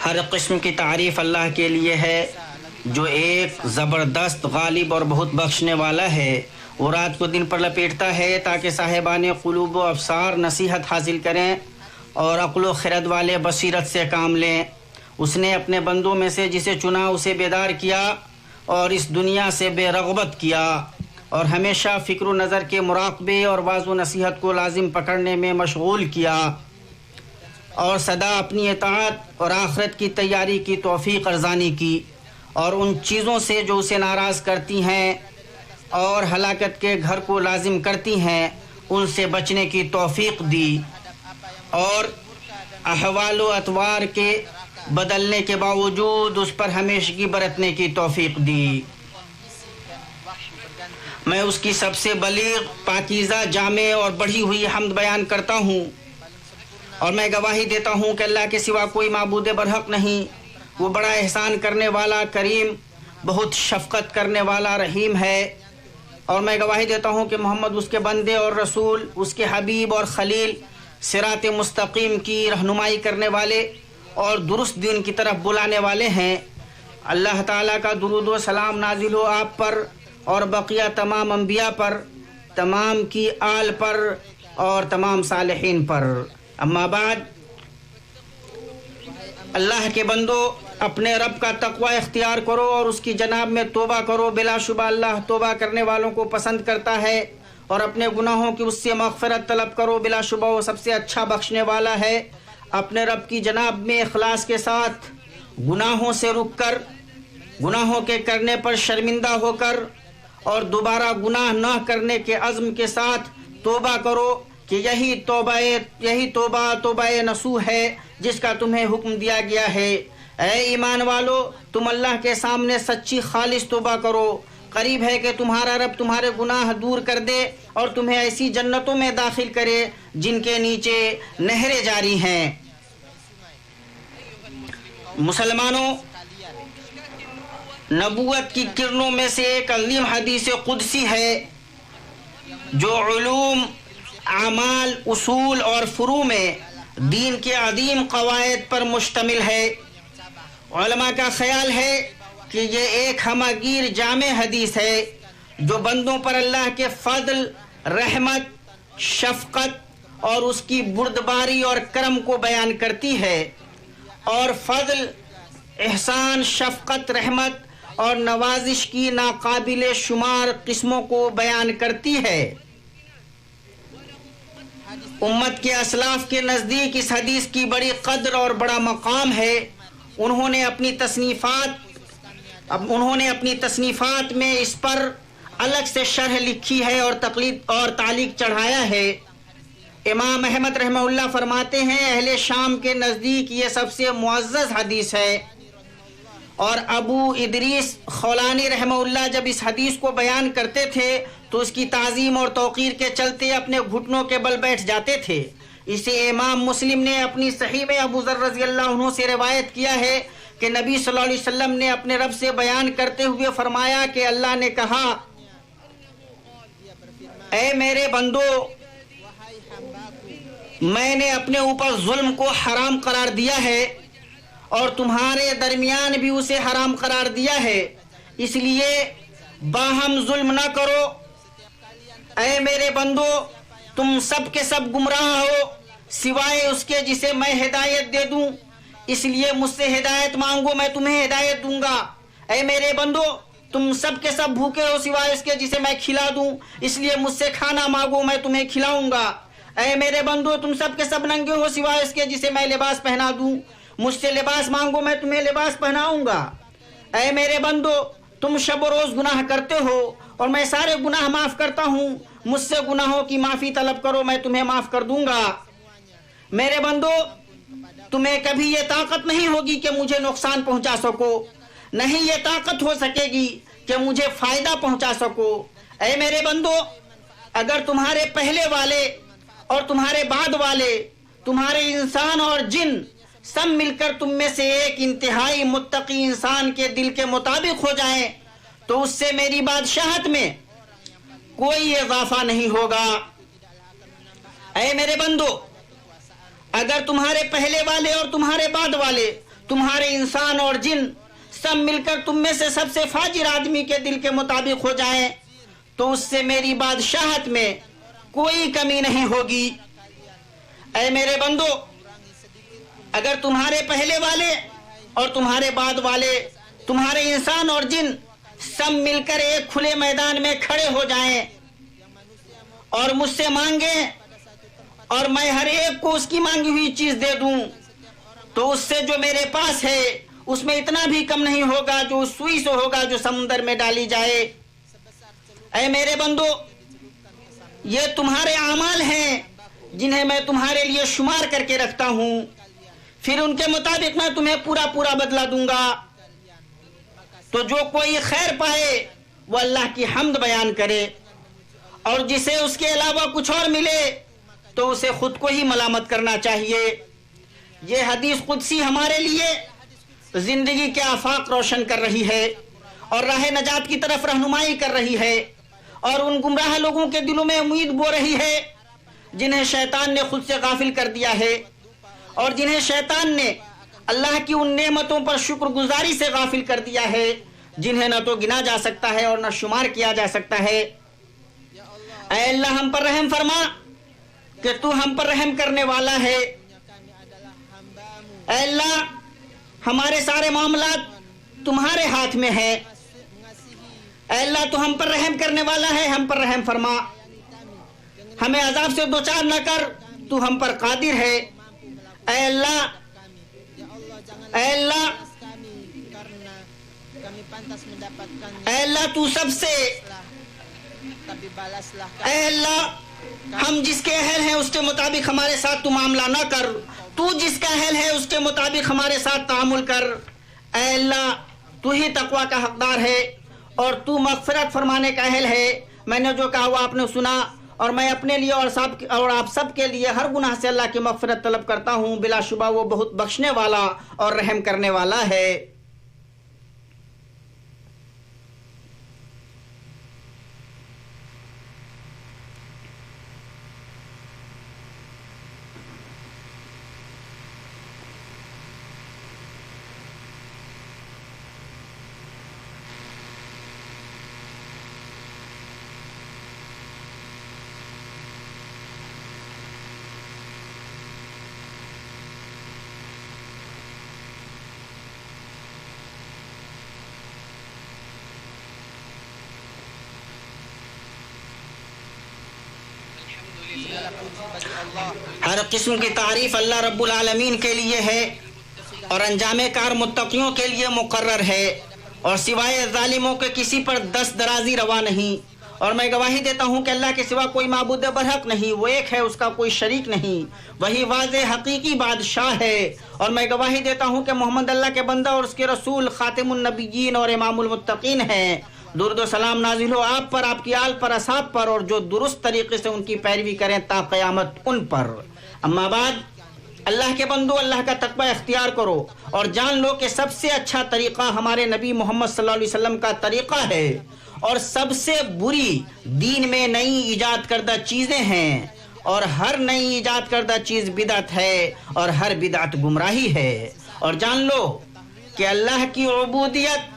ہر قسم کی تعریف اللہ کے لیے ہے جو ایک زبردست غالب اور بہت بخشنے والا ہے۔ وہ رات کو دن پر لپیٹتا ہے تاکہ صاحبان قلوب و ابصار نصیحت حاصل کریں اور عقل و خرد والے بصیرت سے کام لیں۔ اس نے اپنے بندوں میں سے جسے چنا اسے بیدار کیا اور اس دنیا سے بے رغبت کیا اور ہمیشہ فکر و نظر کے مراقبے اور واعظ و نصیحت کو لازم پکڑنے میں مشغول کیا اور سدا اپنی اطاعت اور آخرت کی تیاری کی توفیق ارزانی کی اور ان چیزوں سے جو اسے ناراض کرتی ہیں اور ہلاکت کے گھر کو لازم کرتی ہیں ان سے بچنے کی توفیق دی اور احوال و اطوار کے بدلنے کے باوجود اس پر ہمیشگی برتنے کی توفیق دی۔ میں اس کی سب سے بلیغ، پاکیزہ، جامع اور بڑھی ہوئی حمد بیان کرتا ہوں اور میں گواہی دیتا ہوں کہ اللہ کے سوا کوئی معبود برحق نہیں۔ وہ بڑا احسان کرنے والا، کریم، بہت شفقت کرنے والا، رحیم ہے۔ اور میں گواہی دیتا ہوں کہ محمد اس کے بندے اور رسول، اس کے حبیب اور خلیل، صراط مستقیم کی رہنمائی کرنے والے اور درست دین کی طرف بلانے والے ہیں۔ اللہ تعالیٰ کا درود و سلام نازل ہو آپ پر اور بقیہ تمام انبیاء پر، تمام کی آل پر اور تمام صالحین پر۔ اما بعد، اللہ کے بندو، اپنے رب کا تقوی اختیار کرو اور اس کی جناب میں توبہ کرو۔ بلا شبہ اللہ توبہ کرنے والوں کو پسند کرتا ہے اور اپنے گناہوں کی اس سے مغفرت طلب کرو۔ بلا شبہ وہ سب سے اچھا بخشنے والا ہے۔ اپنے رب کی جناب میں اخلاص کے ساتھ گناہوں سے رک کر، گناہوں کے کرنے پر شرمندہ ہو کر اور دوبارہ گناہ نہ کرنے کے عزم کے ساتھ توبہ کرو کہ یہی توبہ نصوح ہے جس کا تمہیں حکم دیا گیا ہے۔ اے ایمان والو، تم اللہ کے سامنے سچی خالص توبہ کرو۔ قریب ہے کہ تمہارا رب تمہارے گناہ دور کر دے اور تمہیں ایسی جنتوں میں داخل کرے جن کے نیچے نہریں جاری ہیں۔ مسلمانوں، نبوت کی کرنوں میں سے ایک عظیم حدیث قدسی ہے جو علوم، اعمال، اصول اور فروع میں دین کے عظیم قواعد پر مشتمل ہے۔ علماء کا خیال ہے کہ یہ ایک ہمہ گیر جامع حدیث ہے جو بندوں پر اللہ کے فضل، رحمت، شفقت اور اس کی بردباری اور کرم کو بیان کرتی ہے اور فضل، احسان، شفقت، رحمت اور نوازش کی ناقابل شمار قسموں کو بیان کرتی ہے۔ امت کے اسلاف کے نزدیک اس حدیث کی بڑی قدر اور بڑا مقام ہے۔ انہوں نے اپنی تصنیفات میں اس پر الگ سے شرح لکھی ہے اور تعلیق چڑھایا ہے۔ امام احمد رحمہ اللہ فرماتے ہیں اہل شام کے نزدیک یہ سب سے معزز حدیث ہے، اور ابو ادریس خولانی رحمہ اللہ جب اس حدیث کو بیان کرتے تھے تو اس کی تعظیم اور توقیر کے چلتے اپنے گھٹنوں کے بل بیٹھ جاتے تھے۔ اسے امام مسلم نے اپنی صحیح میں ابو ذر رضی اللہ عنہ سے روایت کیا ہے کہ نبی صلی اللہ علیہ وسلم نے اپنے رب سے بیان کرتے ہوئے فرمایا کہ اللہ نے کہا، اے میرے بندو، میں نے اپنے اوپر ظلم کو حرام قرار دیا ہے اور تمہارے درمیان بھی اسے حرام قرار دیا ہے، اس لیے باہم ظلم نہ کرو۔ اے میرے بندو، تم سب کے سب گمراہ ہو سوائے اس کے جسے میں ہدایت دے دوں، اس لیے مجھ سے ہدایت مانگو، میں تمہیں ہدایت دوں گا۔ اے میرے بندو، تم سب کے سب بھوکے ہو سوائے اس کے جسے میں کھلا دوں، اس لیے مجھ سے کھانا مانگو، میں تمہیں کھلاؤں گا۔ اے میرے بندو، تم سب کے سب ننگے ہو سوائے اس کے جسے میں لباس پہنا دوں، مجھ سے لباس مانگو، میں تمہیں لباس پہناؤں گا۔ اے میرے بندو، تم شب و روز گناہ کرتے ہو اور میں سارے گناہ معاف کرتا ہوں، مجھ سے گناہوں کی معافی طلب کرو، میں تمہیں معاف کر دوں گا۔ میرے بندو، تمہیں کبھی یہ طاقت نہیں ہوگی کہ مجھے نقصان پہنچا سکو، نہیں یہ طاقت ہو سکے گی کہ مجھے فائدہ پہنچا سکو۔ اے میرے بندو، اگر تمہارے پہلے والے اور تمہارے بعد والے، تمہارے انسان اور جن سب مل کر تم میں سے ایک انتہائی متقی انسان کے دل کے مطابق ہو جائیں تو اس سے میری بادشاہت میں کوئی اضافہ نہیں ہوگا۔ اے میرے بندو، اگر تمہارے پہلے والے اور تمہارے بعد والے، تمہارے انسان اور جن سب مل کر تم میں سے سب سے فاجر آدمی کے دل کے مطابق ہو جائیں تو اس سے میری بادشاہت میں کوئی کمی نہیں ہوگی۔ اے میرے بندو، اگر تمہارے پہلے والے اور تمہارے بعد والے، تمہارے انسان اور جن سب مل کر ایک کھلے میدان میں کھڑے ہو جائیں اور مجھ سے مانگیں اور میں ہر ایک کو اس کی مانگی ہوئی چیز دے دوں تو اس سے جو میرے پاس ہے اس میں اتنا بھی کم نہیں ہوگا جو اس سوئی سے ہوگا جو سمندر میں ڈالی جائے۔ اے میرے بندو، یہ تمہارے اعمال ہیں جنہیں میں تمہارے لیے شمار کر کے رکھتا ہوں، پھر ان کے مطابق میں تمہیں پورا پورا بدلہ دوں گا۔ تو جو کوئی خیر پائے وہ اللہ کی حمد بیان کرے، اور جسے اس کے علاوہ کچھ اور ملے تو اسے خود کو ہی ملامت کرنا چاہیے۔ یہ حدیث قدسی ہمارے لیے زندگی کے آفاق روشن کر رہی ہے اور راہ نجات کی طرف رہنمائی کر رہی ہے، اور ان گمراہ لوگوں کے دلوں میں امید بو رہی ہے جنہیں شیطان نے خود سے غافل کر دیا ہے، اور جنہیں شیطان نے اللہ کی ان نعمتوں پر شکر گزاری سے غافل کر دیا ہے جنہیں نہ تو گنا جا سکتا ہے اور نہ شمار کیا جا سکتا ہے۔ اے اللہ، ہم پر رحم فرما کہ تو ہم پر رحم کرنے والا ہے۔ اے اللہ، ہمارے سارے معاملات تمہارے ہاتھ میں ہیں۔ اے اللہ، تو ہم پر رحم کرنے والا ہے، ہم پر رحم فرما، ہمیں عذاب سے دوچار نہ کر، تو ہم پر قادر ہے۔ اے اللہ، اے اللہ، اے اللہ، تو سب سے، اے اللہ، ہم جس کے اہل ہیں اس کے مطابق ہمارے ساتھ تو معاملہ نہ کر، تو جس کا اہل ہے اس کے مطابق ہمارے ساتھ تعامل کر۔ اے اللہ، تو ہی تقوی کا حقدار ہے اور تو مغفرت فرمانے کا اہل ہے۔ میں نے جو کہا وہ آپ نے سنا، اور میں اپنے لیے اور آپ سب کے لیے ہر گناہ سے اللہ کی مغفرت طلب کرتا ہوں۔ بلا شبہ وہ بہت بخشنے والا اور رحم کرنے والا ہے۔ ہر قسم کی تعریف اللہ رب العالمین کے لیے ہے اور انجام کار متقیوں کے لیے مقرر ہے، اور سوائے ظالموں کے کسی پر دست درازی روا نہیں۔ اور میں گواہی دیتا ہوں کہ اللہ کے سوا کوئی معبود برحق نہیں، وہ ایک ہے، اس کا کوئی شریک نہیں، وہی واضح حقیقی بادشاہ ہے۔ اور میں گواہی دیتا ہوں کہ محمد اللہ کے بندہ اور اس کے رسول خاتم النبیین اور امام المتقین ہیں۔ درود و سلام نازل ہو آپ پر، آپ کی آل پر، اصحاب پر، اور جو درست طریقے سے ان کی پیروی کریں تا قیامت ان پر۔ اما بعد، اللہ کے بندو، اللہ کا تقوی اختیار کرو اور جان لو کہ سب سے اچھا طریقہ ہمارے نبی محمد صلی اللہ علیہ وسلم کا طریقہ ہے، اور سب سے بری دین میں نئی ایجاد کردہ چیزیں ہیں، اور ہر نئی ایجاد کردہ چیز بدعت ہے، اور ہر بدعت گمراہی ہے۔ اور جان لو کہ اللہ کی عبودیت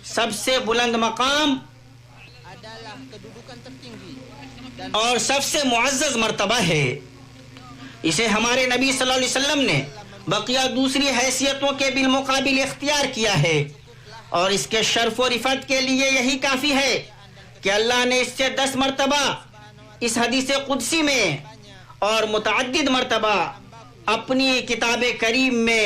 سب سے بلند مقام اور سب سے معزز مرتبہ ہے۔ اسے ہمارے نبی صلی اللہ علیہ وسلم نے بقیہ دوسری حیثیتوں کے بالمقابل اختیار کیا ہے، اور اس کے شرف و رفعت کے لیے یہی کافی ہے کہ اللہ نے اس سے 10 مرتبہ اس حدیث قدسی میں اور متعدد مرتبہ اپنی کتاب کریم میں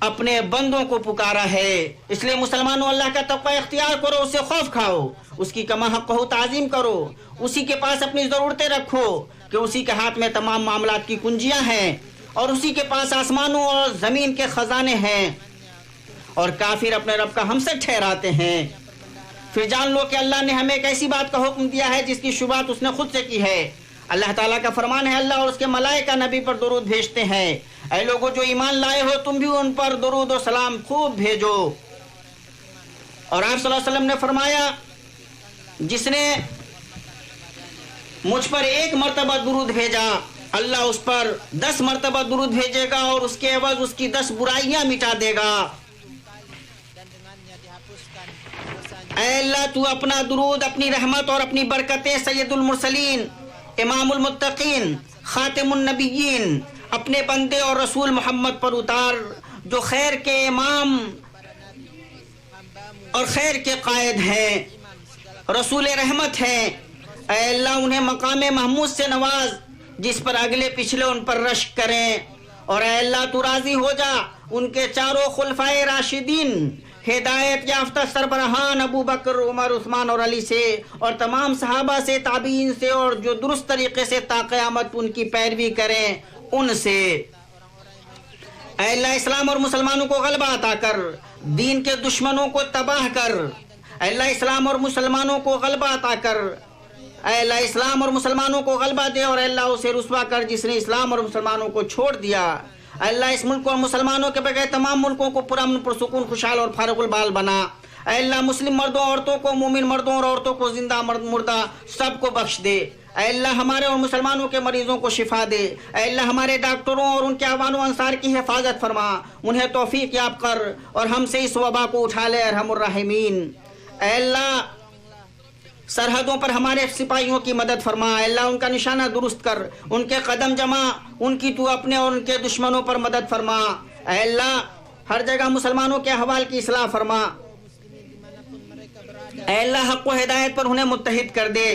اپنے بندوں کو پکارا ہے۔ اس لیے مسلمانوں، اللہ کا تقوی اختیار کرو، اسے خوف کھاؤ، اس کی کما حق تعظیم کرو، اسی کے پاس اپنی ضرورتیں رکھو کہ اسی کے ہاتھ میں تمام معاملات کی کنجیاں ہیں، اور اسی کے پاس آسمانوں اور زمین کے خزانے ہیں، اور کافر اپنے رب کا ہمسر ٹھہراتے ہیں۔ پھر جان لو کہ اللہ نے ہمیں ایک ایسی بات کا حکم دیا ہے جس کی شروعات اس نے خود سے کی ہے۔ اللہ تعالیٰ کا فرمان ہے، اللہ اور اس کے ملائکہ نبی پر درود بھیجتے ہیں۔ اے لوگوں جو ایمان لائے ہو، تم بھی ان پر درود و سلام خوب بھیجو۔ اور آپ صلی اللہ علیہ وسلم نے فرمایا، جس نے مجھ پر ایک مرتبہ درود بھیجا، اللہ اس پر 10 مرتبہ درود بھیجے گا اور اس کے عوض اس کی 10 برائیاں مٹا دے گا۔ اے اللہ تو اپنا درود، اپنی رحمت اور اپنی برکتیں سید المرسلین، امام المتقین، خاتم النبیین، اپنے بندے اور رسول محمد پر اتار، جو خیر کے امام اور خیر کے قائد ہیں، رسول رحمت ہیں۔ اے اللہ انہیں مقام محمود سے نواز، جس پر اگلے پچھلے ان پر رشک کریں، اور اے اللہ تو راضی ہو جا ان کے چاروں خلفائے راشدین، ہدایت یافتہ سربراہان ابو بکر، عمر، عثمان اور علی سے، اور تمام صحابہ سے، تابعین سے، اور جو درست طریقے سے تا قیامت ان کی پیروی کریں ان سے۔ اے اللہ اسلام اور مسلمانوں کو غلبہ عطا کر، دین کے دشمنوں کو تباہ کر۔ اے اللہ اسلام اور مسلمانوں کو غلبہ عطا کر۔ اے اللہ اسلام اور مسلمانوں کو غلبہ دے، اور اے اللہ اسے رسوا کر جس نے اسلام اور مسلمانوں کو چھوڑ دیا۔ اے اللہ اس ملک اور مسلمانوں کے بغیر تمام ملکوں کو پرامن، پرسکون، خوشحال اور فارغ البال بنا۔ اے اللہ مسلم مردوں عورتوں کو، مومن مردوں اور عورتوں کو، زندہ مردہ سب کو بخش دے۔ اے اللہ ہمارے اور مسلمانوں کے مریضوں کو شفا دے۔ اے اللہ ہمارے ڈاکٹروں اور ان کے اعوان و انصار کی حفاظت فرما، انہیں توفیق یاب کر، اور ہم سے اس وبا کو اٹھا لے ارحم الراحمین۔ اے اللہ سرحدوں پر ہمارے سپاہیوں کی مدد فرما۔ اے اللہ ان کا نشانہ درست کر، ان کے قدم جما، ان کی تو اپنے اور ان کے دشمنوں پر مدد فرما۔ اے اللہ ہر جگہ مسلمانوں کے احوال کی اصلاح فرما۔ اے اللہ حق و ہدایت پر انہیں متحد کر دے۔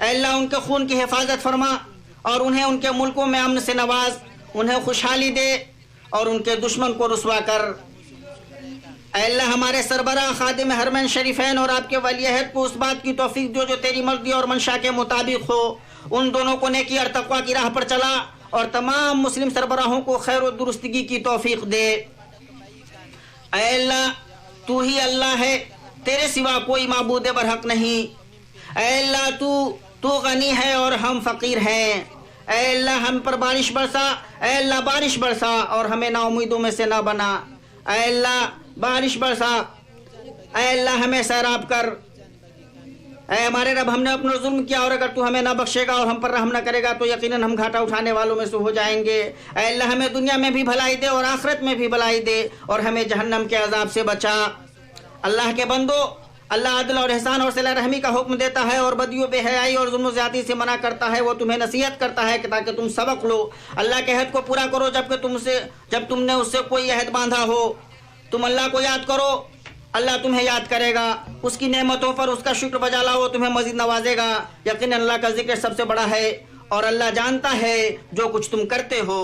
اے اللہ ان کے خون کی حفاظت فرما، اور انہیں ان کے ملکوں میں امن سے نواز، انہیں خوشحالی دے، اور ان کے دشمن کو رسوا کر۔ اے اللہ ہمارے سربراہ خادم حرمین شریفین اور آپ کے ولی عہد کو اس بات کی توفیق دو جو تیری مرضی اور منشا کے مطابق ہو۔ ان دونوں کو نیکی اور تقوی کی راہ پر چلا، اور تمام مسلم سربراہوں کو خیر و درستگی کی توفیق دے۔ اے اللہ تو ہی اللہ ہے، تیرے سوا کوئی معبود برحق نہیں۔ اے اللہ تو غنی ہے اور ہم فقیر ہیں۔ اے اللہ ہم پر بارش برسا، اے اللہ بارش برسا اور ہمیں نا امیدوں میں سے نہ بنا۔ اے اللہ بارش برسا، اے اللہ ہمیں سیراب کر۔ اے ہمارے رب ہم نے اپنا ظلم کیا، اور اگر تو ہمیں نہ بخشے گا اور ہم پر رحم نہ کرے گا تو یقیناً ہم گھاٹا اٹھانے والوں میں سے ہو جائیں گے۔ اے اللہ ہمیں دنیا میں بھی بھلائی دے اور آخرت میں بھی بھلائی دے، اور ہمیں جہنم کے عذاب سے بچا۔ اللہ کے بندو، اللہ عدل اور احسان اور صلہ رحمی کا حکم دیتا ہے، اور بدی و بے حیائی اور ظلم و زیادتی سے منع کرتا ہے۔ وہ تمہیں نصیحت کرتا ہے کہ تاکہ تم سبق لو، اللہ کے عہد کو پورا کرو جب تم نے اس سے کوئی عہد باندھا ہو۔ تم اللہ کو یاد کرو، اللہ تمہیں یاد کرے گا، اس کی نعمتوں پر اس کا شکر بجا لاؤ، تمہیں مزید نوازے گا۔ یقیناً اللہ کا ذکر سب سے بڑا ہے، اور اللہ جانتا ہے جو کچھ تم کرتے ہو۔